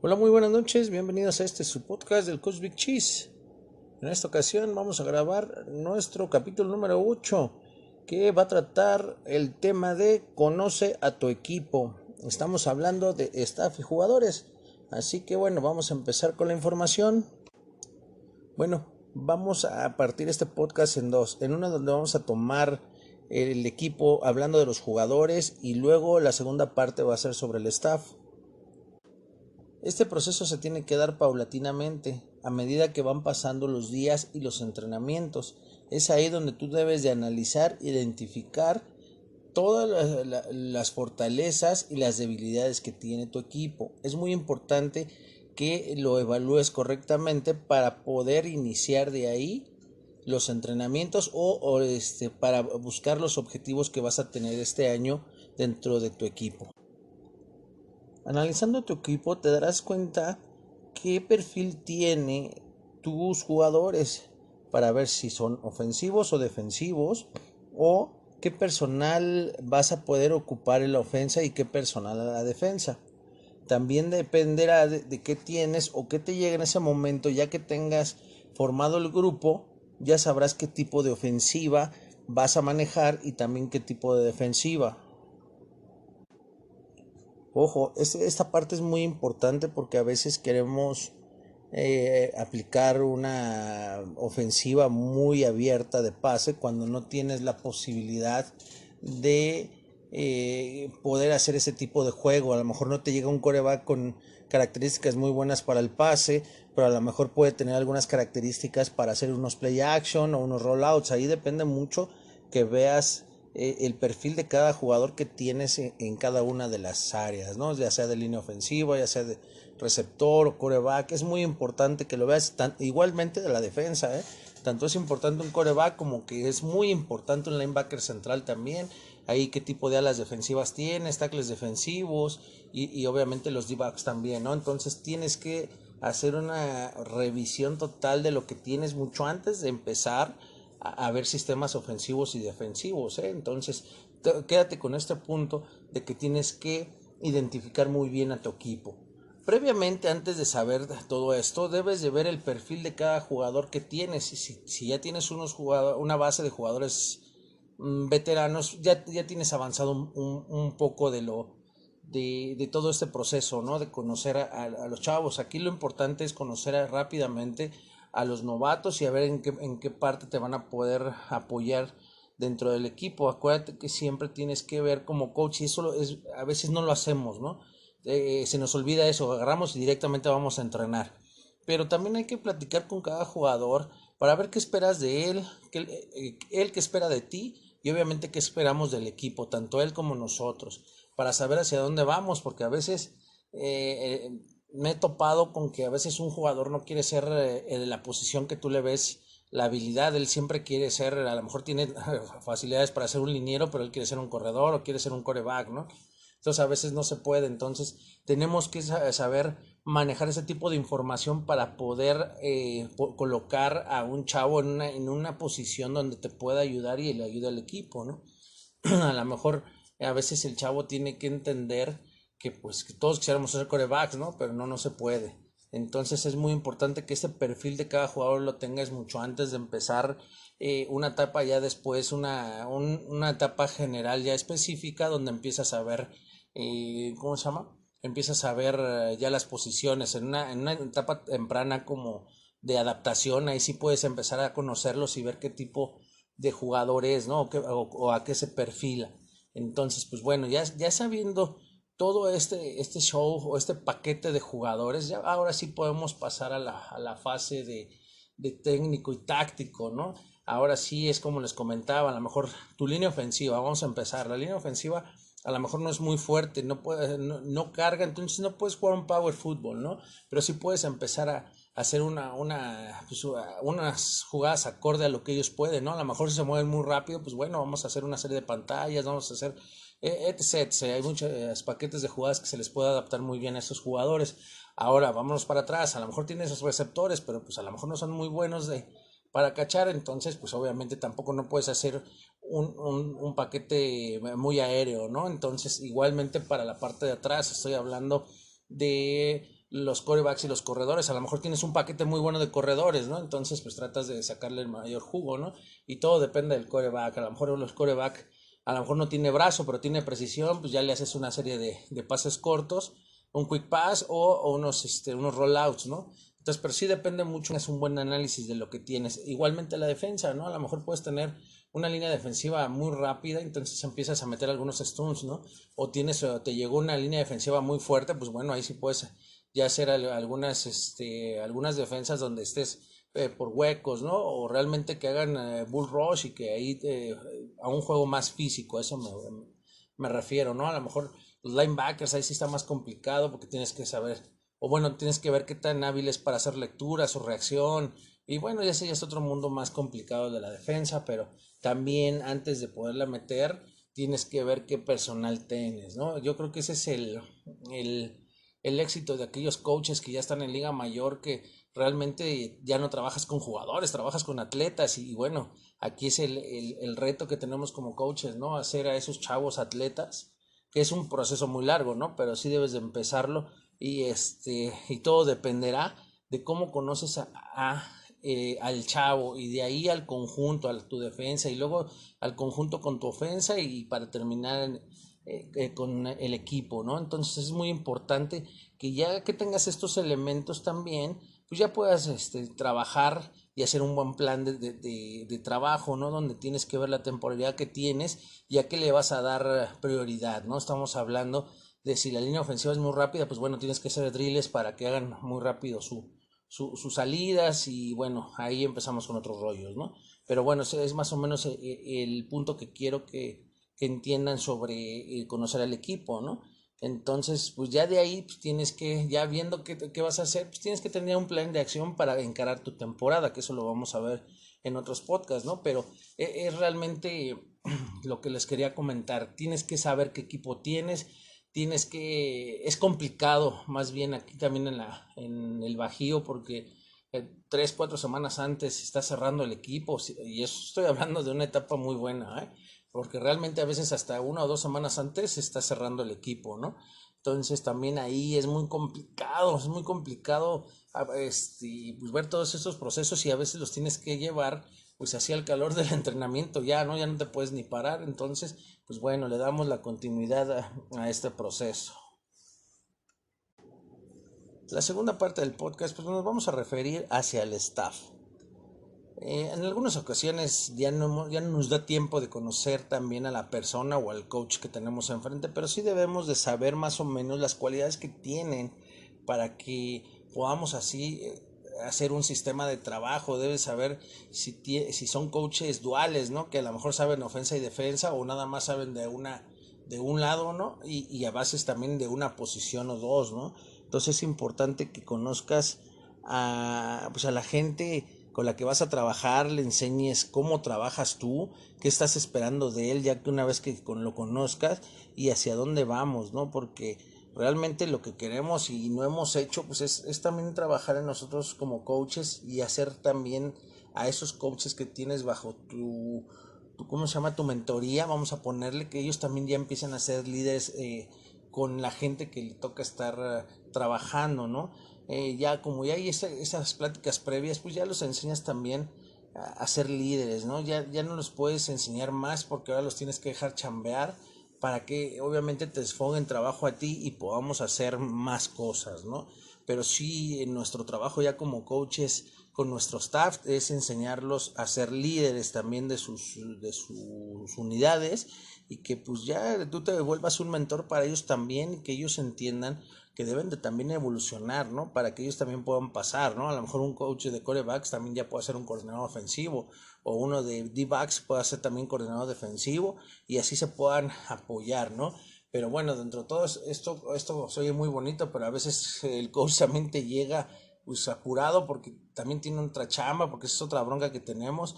Hola, muy buenas noches, bienvenidos a su podcast del Coach Big Cheese. En esta ocasión vamos a grabar nuestro capítulo número 8, que va a tratar el tema de conoce a tu equipo. Estamos hablando de staff y jugadores, así que bueno, vamos a empezar con la información. Bueno, vamos a partir este podcast en dos. En una donde vamos a tomar el equipo hablando de los jugadores y luego la segunda parte va a ser sobre el staff. Este proceso se tiene que dar paulatinamente, a medida que van pasando los días y los entrenamientos. Es ahí donde tú debes de analizar, identificar todas las fortalezas y las debilidades que tiene tu equipo. Es muy importante que lo evalúes correctamente para poder iniciar de ahí los entrenamientos o para buscar los objetivos que vas a tener este año dentro de tu equipo. Analizando tu equipo te darás cuenta qué perfil tiene tus jugadores para ver si son ofensivos o defensivos o qué personal vas a poder ocupar en la ofensa y qué personal a la defensa. También dependerá de qué tienes o qué te llega en ese momento. Ya que tengas formado el grupo, ya sabrás qué tipo de ofensiva vas a manejar y también qué tipo de defensiva. Ojo, esta parte es muy importante porque a veces queremos aplicar una ofensiva muy abierta de pase cuando no tienes la posibilidad de poder hacer ese tipo de juego. A lo mejor no te llega un quarterback con características muy buenas para el pase, pero a lo mejor puede tener algunas características para hacer unos play action o unos rollouts. Ahí depende mucho que veas el perfil de cada jugador que tienes en cada una de las áreas, ¿no? Ya sea de línea ofensiva, ya sea de receptor o quarterback. Es muy importante que lo veas igualmente de la defensa, ¿eh? Tanto es importante un quarterback como que es muy importante un linebacker central también. Ahí qué tipo de alas defensivas tienes, tackles defensivos y obviamente los D-backs también, ¿no? Entonces tienes que hacer una revisión total de lo que tienes mucho antes de empezar a ver sistemas ofensivos y defensivos, ¿eh? Entonces quédate con este punto de que tienes que identificar muy bien a tu equipo. Previamente, antes de saber todo esto, debes de ver el perfil de cada jugador que tienes. Y si ya tienes una base de jugadores veteranos, ya tienes avanzado un poco de todo este proceso, ¿no? De conocer a los chavos. Aquí lo importante es conocer rápidamente a los novatos y a ver en qué parte te van a poder apoyar dentro del equipo. Acuérdate que siempre tienes que ver como coach, y eso a veces no lo hacemos, ¿no? Se nos olvida eso, agarramos y directamente vamos a entrenar. Pero también hay que platicar con cada jugador para ver qué esperas de él, él qué espera de ti y obviamente qué esperamos del equipo, tanto él como nosotros, para saber hacia dónde vamos, porque a veces me he topado con que a veces un jugador no quiere ser en la posición que tú le ves la habilidad. Él siempre quiere ser, a lo mejor tiene facilidades para ser un liniero, pero él quiere ser un corredor o quiere ser un coreback, ¿no? Entonces a veces no se puede. Entonces tenemos que saber manejar ese tipo de información para poder colocar a un chavo en una posición donde te pueda ayudar y le ayude al equipo, ¿no? A lo mejor a veces el chavo tiene que entender que pues que todos quisiéramos ser corebacks, ¿no? Pero no se puede. Entonces es muy importante que este perfil de cada jugador lo tengas mucho antes de empezar una etapa, ya después una etapa general ya específica donde empiezas a ver, ¿cómo se llama? Empiezas a ver ya las posiciones en una etapa temprana como de adaptación. Ahí sí puedes empezar a conocerlos y ver qué tipo de jugador es, ¿no? O a qué se perfila. Entonces, pues bueno, ya sabiendo todo este show o este paquete de jugadores, ya ahora sí podemos pasar a la fase de técnico y táctico, ¿no? Ahora sí es como les comentaba, a lo mejor tu línea ofensiva, vamos a empezar, la línea ofensiva a lo mejor no es muy fuerte, no carga, entonces no puedes jugar un power fútbol, ¿no? Pero sí puedes empezar a hacer pues, unas jugadas acorde a lo que ellos pueden, ¿no? A lo mejor si se mueven muy rápido, pues bueno, vamos a hacer una serie de pantallas, vamos a hacer etc. Hay muchos paquetes de jugadas que se les puede adaptar muy bien a esos jugadores. Ahora, vámonos para atrás, a lo mejor tienes esos receptores, pero pues a lo mejor no son muy buenos para cachar, entonces pues obviamente tampoco no puedes hacer un paquete muy aéreo, ¿no? Entonces igualmente para la parte de atrás estoy hablando de los quarterbacks y los corredores. A lo mejor tienes un paquete muy bueno de corredores, ¿no? Entonces, pues tratas de sacarle el mayor jugo, ¿no? Y todo depende del quarterback. A lo mejor los quarterback, a lo mejor no tiene brazo, pero tiene precisión, pues ya le haces una serie de pases cortos, un quick pass o unos rollouts, ¿no? Entonces, pero sí depende mucho, es un buen análisis de lo que tienes. Igualmente la defensa, ¿no? A lo mejor puedes tener una línea defensiva muy rápida, entonces empiezas a meter algunos stunts, ¿no? O te llegó una línea defensiva muy fuerte, pues bueno, ahí sí puedes ya hacer algunas defensas donde estés por huecos, ¿no? O realmente que hagan bull rush y que ahí a un juego más físico, a eso me refiero, ¿no? A lo mejor los linebackers ahí sí está más complicado porque tienes que saber, o bueno, tienes que ver qué tan hábil es para hacer lectura, su reacción, y bueno, ya ese ya es otro mundo más complicado de la defensa, pero también antes de poderla meter, tienes que ver qué personal tienes, ¿no? Yo creo que ese es el, el éxito de aquellos coaches que ya están en Liga Mayor, que realmente ya no trabajas con jugadores, trabajas con atletas y bueno, aquí es el reto que tenemos como coaches, ¿no? Hacer a esos chavos atletas, que es un proceso muy largo, ¿no? Pero sí debes de empezarlo y todo dependerá de cómo conoces al chavo y de ahí al conjunto, a tu defensa y luego al conjunto con tu ofensa y para terminar con el equipo, ¿no? Entonces es muy importante que ya que tengas estos elementos también, pues ya puedas trabajar y hacer un buen plan de trabajo, ¿no? Donde tienes que ver la temporalidad que tienes y a qué le vas a dar prioridad, ¿no? Estamos hablando de si la línea ofensiva es muy rápida, pues bueno, tienes que hacer drills para que hagan muy rápido sus salidas y bueno, ahí empezamos con otros rollos, ¿no? Pero bueno, ese es más o menos el punto que quiero que entiendan sobre conocer al equipo, ¿no? Entonces, pues ya de ahí pues tienes que, ya viendo qué vas a hacer, pues tienes que tener un plan de acción para encarar tu temporada, que eso lo vamos a ver en otros podcasts, ¿no? Pero es realmente lo que les quería comentar. Tienes que saber qué equipo es complicado, más bien aquí también en el Bajío, porque 3, 4 semanas antes está cerrando el equipo, y eso estoy hablando de una etapa muy buena, ¿eh? Porque realmente a veces hasta 1 o 2 semanas antes se está cerrando el equipo, ¿no? Entonces también ahí es muy complicado pues ver todos estos procesos y a veces los tienes que llevar pues hacia el calor del entrenamiento ya, ¿no? Ya no te puedes ni parar, entonces pues bueno, le damos la continuidad a este proceso. La segunda parte del podcast pues nos vamos a referir hacia el staff. En algunas ocasiones ya no nos da tiempo de conocer también a la persona o al coach que tenemos enfrente, pero sí debemos de saber más o menos las cualidades que tienen para que podamos así hacer un sistema de trabajo. Debes saber si son coaches duales, ¿no? Que a lo mejor saben ofensa y defensa o nada más saben de un lado, ¿no? Y a bases también de una posición o dos, ¿no? Entonces es importante que conozcas pues a la gente con la que vas a trabajar, le enseñes cómo trabajas tú, qué estás esperando de él, ya que una vez que lo conozcas y hacia dónde vamos, ¿no? Porque realmente lo que queremos y no hemos hecho, pues es también trabajar en nosotros como coaches y hacer también a esos coaches que tienes bajo ¿cómo se llama? Tu mentoría, vamos a ponerle que ellos también ya empiecen a ser líderes con la gente que le toca estar trabajando, ¿no? Ya como ya hay esas pláticas previas, pues ya los enseñas también a ser líderes, ¿no? Ya no los puedes enseñar más porque ahora los tienes que dejar chambear para que obviamente te desfoguen trabajo a ti y podamos hacer más cosas, ¿no? Pero sí, en nuestro trabajo ya como coaches con nuestro staff es enseñarlos a ser líderes también de sus unidades y que pues ya tú te vuelvas un mentor para ellos también y que ellos entiendan que deben de también evolucionar, ¿no? Para que ellos también puedan pasar, ¿no? A lo mejor un coach de quarterbacks también ya puede ser un coordinador ofensivo o uno de D-backs puede ser también coordinador defensivo y así se puedan apoyar, ¿no? Pero bueno, dentro de todo esto se oye muy bonito, pero a veces el coach también te llega pues apurado porque también tiene otra chamba, porque esa es otra bronca que tenemos,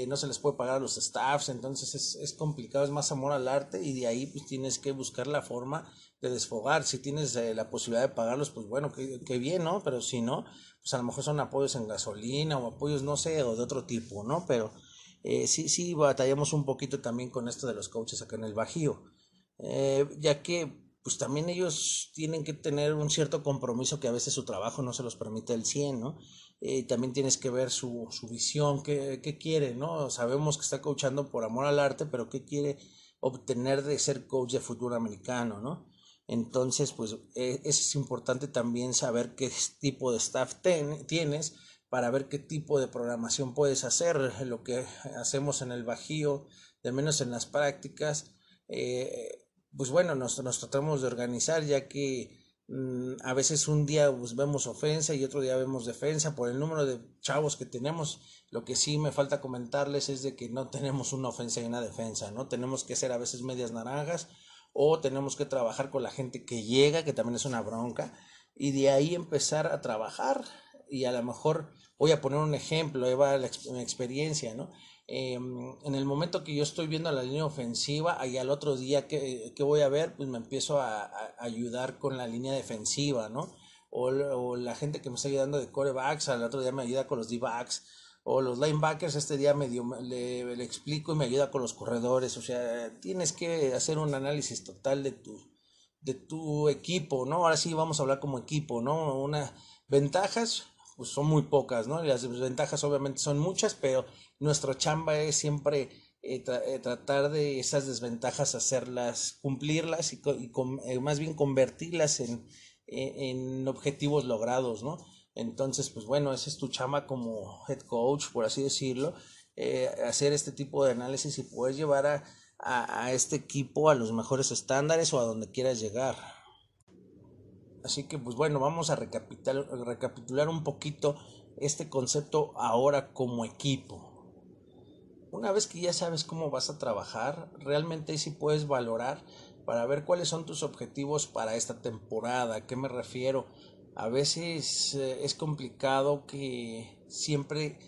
no se les puede pagar a los staffs, entonces es complicado, es más amor al arte y de ahí pues tienes que buscar la forma de desfogar. Si tienes la posibilidad de pagarlos, pues bueno, qué bien, ¿no? Pero si no, pues a lo mejor son apoyos en gasolina o apoyos, no sé, o de otro tipo, ¿no? Pero sí batallamos un poquito también con esto de los coaches acá en el Bajío, ya que pues también ellos tienen que tener un cierto compromiso que a veces su trabajo no se los permite el 100, ¿no? También tienes que ver su visión, qué quiere, ¿no? Sabemos que está coachando por amor al arte, pero qué quiere obtener de ser coach de fútbol americano, ¿no? Entonces, pues es importante también saber qué tipo de staff tienes para ver qué tipo de programación puedes hacer. Lo que hacemos en el Bajío, de menos en las prácticas, pues bueno, nos tratamos de organizar, ya que a veces un día pues, vemos ofensa y otro día vemos defensa por el número de chavos que tenemos. Lo que sí me falta comentarles es de que no tenemos una ofensa y una defensa, ¿no? Tenemos que hacer a veces medias naranjas o tenemos que trabajar con la gente que llega, que también es una bronca, y de ahí empezar a trabajar. Y a lo mejor voy a poner un ejemplo, ahí va mi experiencia, ¿no? En el momento que yo estoy viendo la línea ofensiva, ahí al otro día que voy a ver, pues me empiezo a ayudar con la línea defensiva, ¿no? O la gente que me está ayudando de corebacks, al otro día me ayuda con los D-backs, o los linebackers, este día le explico y me ayuda con los corredores. O sea, tienes que hacer un análisis total de tu equipo, ¿no? Ahora sí vamos a hablar como equipo, ¿no? Ventajas, pues son muy pocas, ¿no? Y las desventajas obviamente son muchas, pero nuestra chamba es siempre tratar de esas desventajas hacerlas, cumplirlas y más bien convertirlas en objetivos logrados, ¿no? Entonces, pues bueno, esa es tu chamba como head coach, por así decirlo, hacer este tipo de análisis y poder llevar a este equipo a los mejores estándares o a donde quieras llegar. Así que pues bueno, vamos a recapitular un poquito este concepto ahora como equipo. Una vez que ya sabes cómo vas a trabajar, realmente sí puedes valorar para ver cuáles son tus objetivos para esta temporada. ¿A qué me refiero? A veces es complicado que siempre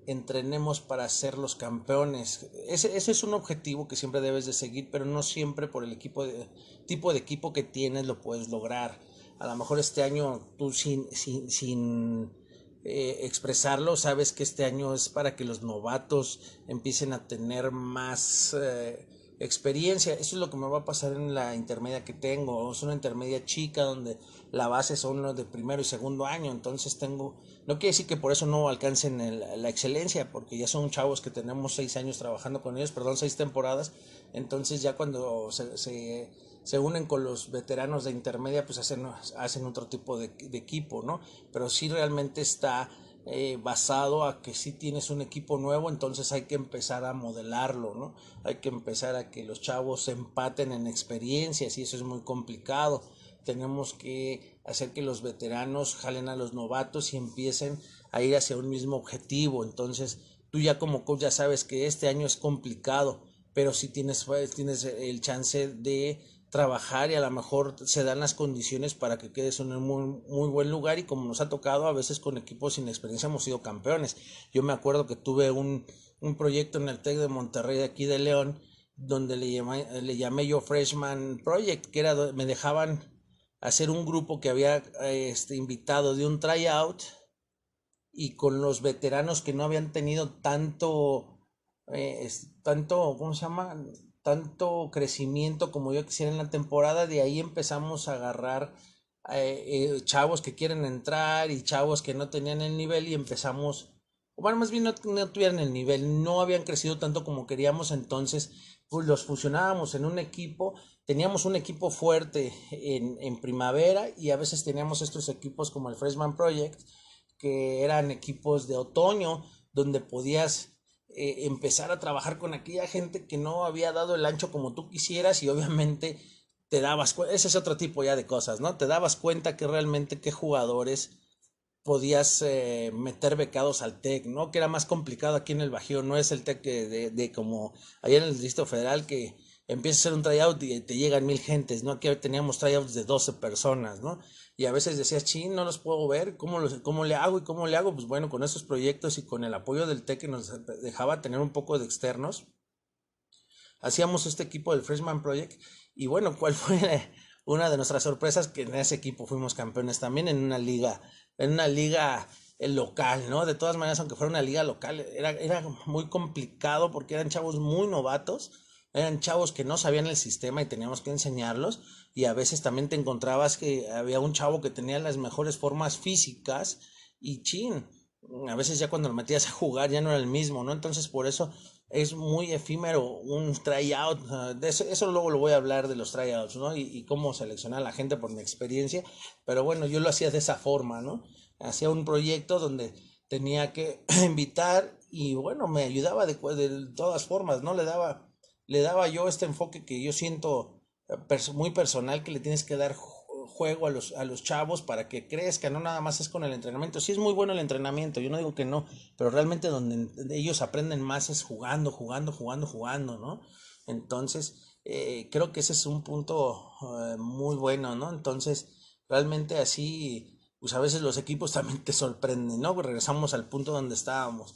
entrenemos para ser los campeones. Ese es un objetivo que siempre debes de seguir, pero no siempre por el tipo de equipo que tienes lo puedes lograr. A lo mejor este año tú sin expresarlo, sabes que este año es para que los novatos empiecen a tener más experiencia. Eso es lo que me va a pasar en la intermedia que tengo. Es una intermedia chica donde la base son los de primero y segundo año. Entonces no quiere decir que por eso no alcancen la excelencia, porque ya son chavos que tenemos 6 años trabajando con ellos, perdón, 6 temporadas. Entonces ya cuando se unen con los veteranos de intermedia, pues hacen otro tipo de equipo, ¿no? Pero sí realmente está basado a que si tienes un equipo nuevo, entonces hay que empezar a modelarlo, ¿no? Hay que empezar a que los chavos se empaten en experiencias y eso es muy complicado. Tenemos que hacer que los veteranos jalen a los novatos y empiecen a ir hacia un mismo objetivo. Entonces, tú ya como coach ya sabes que este año es complicado, pero si tienes el chance de trabajar y a lo mejor se dan las condiciones para que quedes en un muy buen lugar y como nos ha tocado a veces con equipos sin experiencia hemos sido campeones. Yo me acuerdo que tuve un proyecto en el TEC de Monterrey de aquí de León donde le llamé yo Freshman Project, que era me dejaban hacer un grupo que había invitado de un tryout y con los veteranos que no habían tenido ¿cómo se llama? Tanto crecimiento como yo quisiera en la temporada. De ahí empezamos a agarrar chavos que quieren entrar y chavos que no tenían el nivel y empezamos, bueno, más bien no tuvieran el nivel, no habían crecido tanto como queríamos, entonces pues los fusionábamos en un equipo. Teníamos un equipo fuerte en primavera y a veces teníamos estos equipos como el Freshman Project, que eran equipos de otoño, donde podías empezar a trabajar con aquella gente que no había dado el ancho como tú quisieras y obviamente te dabas cuenta, ese es otro tipo ya de cosas, ¿no? Te dabas cuenta que realmente qué jugadores podías meter becados al TEC, ¿no? Que era más complicado aquí en el Bajío, no es el TEC de como allá en el Distrito Federal que empieza a hacer un tryout y te llegan 1000 gentes, ¿no? Aquí teníamos tryouts de 12 personas, ¿no? Y a veces decías, chin, no los puedo ver, ¿cómo le hago y cómo le hago? Pues bueno, con esos proyectos y con el apoyo del TEC que nos dejaba tener un poco de externos, hacíamos este equipo del Freshman Project y bueno, ¿cuál fue una de nuestras sorpresas? Que en ese equipo fuimos campeones también en una liga local, ¿no? De todas maneras, aunque fuera una liga local, era muy complicado porque eran chavos muy novatos, eran chavos que no sabían el sistema y teníamos que enseñarlos, y a veces también te encontrabas que había un chavo que tenía las mejores formas físicas y chin, a veces ya cuando lo metías a jugar ya no era el mismo, ¿no? Entonces por eso es muy efímero un tryout, de eso luego lo voy a hablar de los tryouts, ¿no? Y cómo seleccionar a la gente por mi experiencia, pero bueno, yo lo hacía de esa forma, ¿no? Hacía un proyecto donde tenía que invitar y bueno, me ayudaba de todas formas, ¿no? Le daba yo este enfoque que yo siento muy personal, que le tienes que dar juego a los chavos para que crezcan, no nada más es con el entrenamiento. Sí es muy bueno el entrenamiento, yo no digo que no, pero realmente donde ellos aprenden más es jugando, jugando, jugando, jugando, ¿no? Entonces, creo que ese es un punto muy bueno, ¿no? Entonces, realmente así, pues a veces los equipos también te sorprenden, ¿no? Regresamos al punto donde estábamos,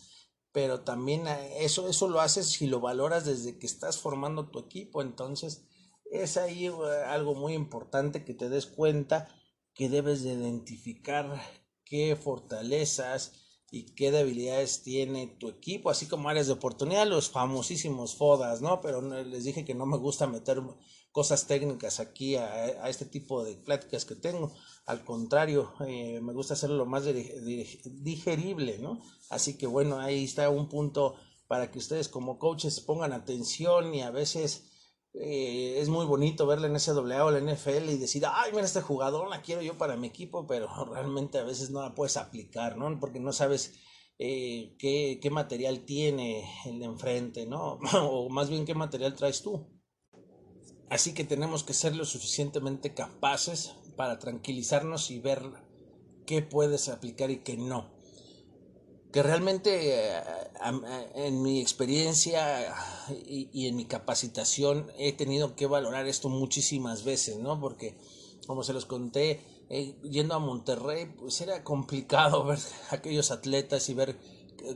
pero también eso lo haces si lo valoras desde que estás formando tu equipo. Entonces es ahí algo muy importante, que te des cuenta que debes de identificar qué fortalezas y qué debilidades tiene tu equipo, así como áreas de oportunidad, los famosísimos FODAS, ¿no? Pero les dije que no me gusta meter cosas técnicas aquí a este tipo de pláticas que tengo. Al contrario, me gusta hacerlo lo más digerible, ¿no? Así que bueno, ahí está un punto para que ustedes como coaches pongan atención, y a veces es muy bonito verle en NCAA o la NFL y decir, ay, mira este jugador, la quiero yo para mi equipo, pero realmente a veces no la puedes aplicar, ¿no? Porque no sabes qué material tiene el de enfrente, ¿no? O más bien qué material traes tú. Así que tenemos que ser lo suficientemente capaces para tranquilizarnos y ver qué puedes aplicar y qué no. Que realmente en mi experiencia y en mi capacitación he tenido que valorar esto muchísimas veces, ¿no? Porque como se los conté, yendo a Monterrey, pues era complicado ver aquellos atletas y ver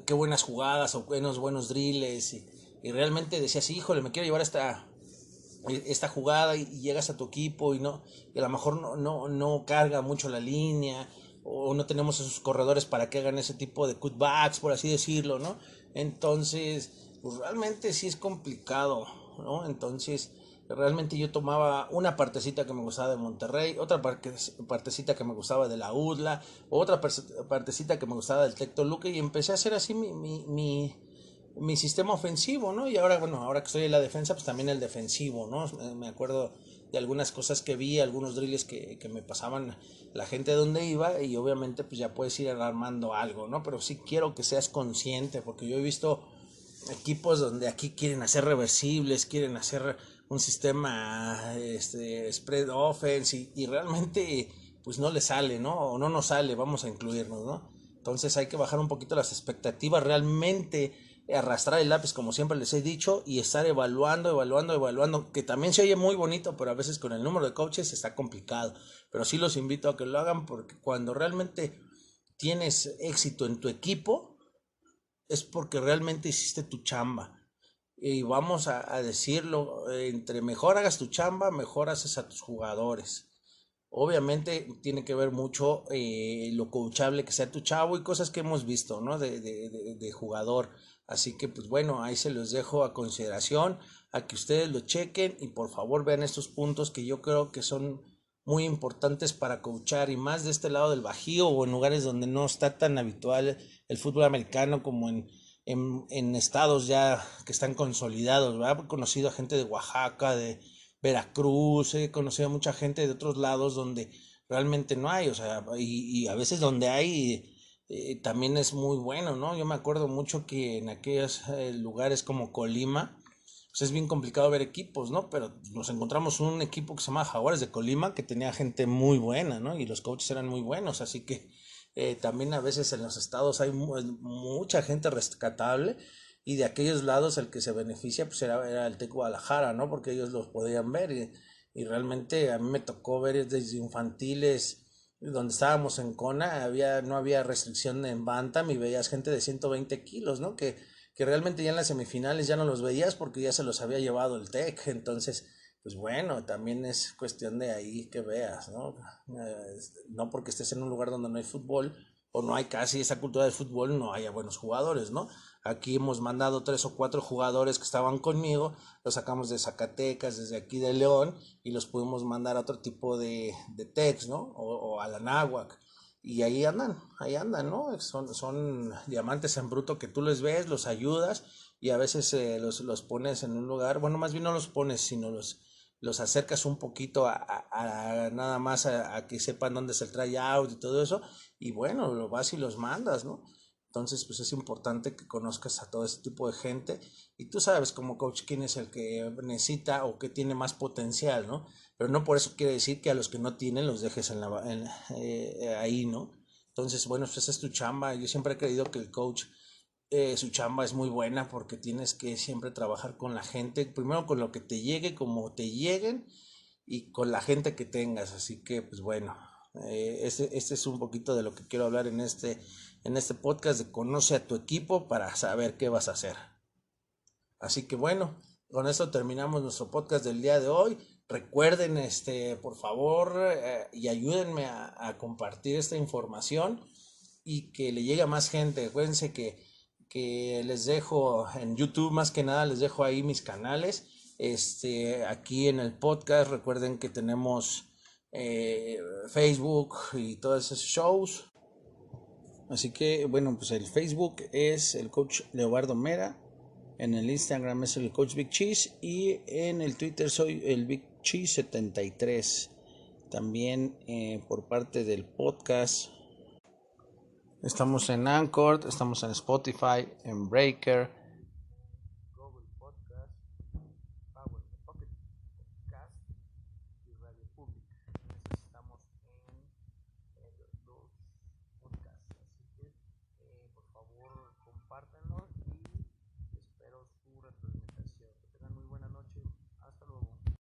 qué buenas jugadas o buenos drills, y realmente decías, híjole, me quiero llevar esta jugada, y llegas a tu equipo y a lo mejor no carga mucho la línea, o no tenemos esos corredores para que hagan ese tipo de cutbacks, por así decirlo, ¿no? Entonces, pues realmente sí es complicado, ¿no? Entonces, realmente yo tomaba una partecita que me gustaba de Monterrey, otra partecita que me gustaba de la UDLA, otra partecita que me gustaba del Tec Toluca, y empecé a hacer así mi sistema ofensivo, ¿no? Y ahora, bueno, ahora que estoy en la defensa, pues también el defensivo, ¿no? Me acuerdo de algunas cosas que vi, algunos drills que me pasaban la gente donde iba, y obviamente pues ya puedes ir armando algo, ¿no? Pero sí quiero que seas consciente, porque yo he visto equipos donde aquí quieren hacer reversibles, quieren hacer un sistema spread offense, y realmente pues no le sale, ¿no? O no nos sale, vamos a incluirnos, ¿no? Entonces hay que bajar un poquito las expectativas, realmente arrastrar el lápiz como siempre les he dicho, y estar evaluando, evaluando, evaluando, que también se oye muy bonito, pero a veces con el número de coaches está complicado. Pero sí los invito a que lo hagan, porque cuando realmente tienes éxito en tu equipo es porque realmente hiciste tu chamba. Y vamos a decirlo, entre mejor hagas tu chamba, mejor haces a tus jugadores. Obviamente tiene que ver mucho lo coachable que sea tu chavo, y cosas que hemos visto, ¿no? De jugador. Así que pues bueno, ahí se los dejo a consideración, a que ustedes lo chequen, y por favor vean estos puntos que yo creo que son muy importantes para coachar, y más de este lado del Bajío, o en lugares donde no está tan habitual el fútbol americano como en estados ya que están consolidados, ¿verdad? He conocido a gente de Oaxaca, de Veracruz, he conocido a mucha gente de otros lados donde realmente no hay, o sea, y a veces donde hay también es muy bueno, ¿no? Yo me acuerdo mucho que en aquellos lugares como Colima, pues es bien complicado ver equipos, ¿no? Pero nos encontramos un equipo que se llama Jaguares de Colima, que tenía gente muy buena, ¿no? Y los coaches eran muy buenos, así que también a veces en los estados hay mucha gente rescatable, y de aquellos lados el que se beneficia pues era el TEC Guadalajara, ¿no? Porque ellos los podían ver, y realmente a mí me tocó ver desde infantiles, donde estábamos en Cona, no había restricción en Bantam, y veías gente de 120 kilos, ¿no? Que realmente ya en las semifinales ya no los veías porque ya se los había llevado el TEC. Entonces pues bueno, también es cuestión de ahí que veas, ¿no? No porque estés en un lugar donde no hay fútbol, o no hay casi esa cultura del fútbol, no haya buenos jugadores, ¿no? Aquí hemos mandado 3 o 4 jugadores que estaban conmigo, los sacamos de Zacatecas, desde aquí de León, y los pudimos mandar a otro tipo de Tex, ¿no? O a la Náhuac. Y ahí andan, ¿no? Son diamantes en bruto que tú les ves, los ayudas y a veces los pones en un lugar, bueno, más bien no los pones, sino los acercas un poquito a nada más a que sepan dónde es el tryout y todo eso, y bueno, lo vas y los mandas, ¿no? Entonces, pues es importante que conozcas a todo ese tipo de gente y tú sabes como coach quién es el que necesita o que tiene más potencial, ¿no? Pero no por eso quiere decir que a los que no tienen los dejes ahí, ¿no? Entonces, bueno, pues esa es tu chamba. Yo siempre he creído que el coach, su chamba es muy buena porque tienes que siempre trabajar con la gente, primero con lo que te llegue, como te lleguen y con la gente que tengas. Así que, pues bueno, este es un poquito de lo que quiero hablar en este podcast de conoce a tu equipo para saber qué vas a hacer. Así que bueno, con esto terminamos nuestro podcast del día de hoy. Recuerden, por favor, y ayúdenme a compartir esta información y que le llegue a más gente. Acuérdense que les dejo en YouTube, más que nada, les dejo ahí mis canales. Aquí en el podcast, recuerden que tenemos Facebook y todos esos shows. Así que, bueno, pues el Facebook es el coach Leobardo Mera. En el Instagram es el coach Big Cheese y en el Twitter soy el Big Cheese 73. También por parte del podcast estamos en Anchor, estamos en Spotify, en Breaker,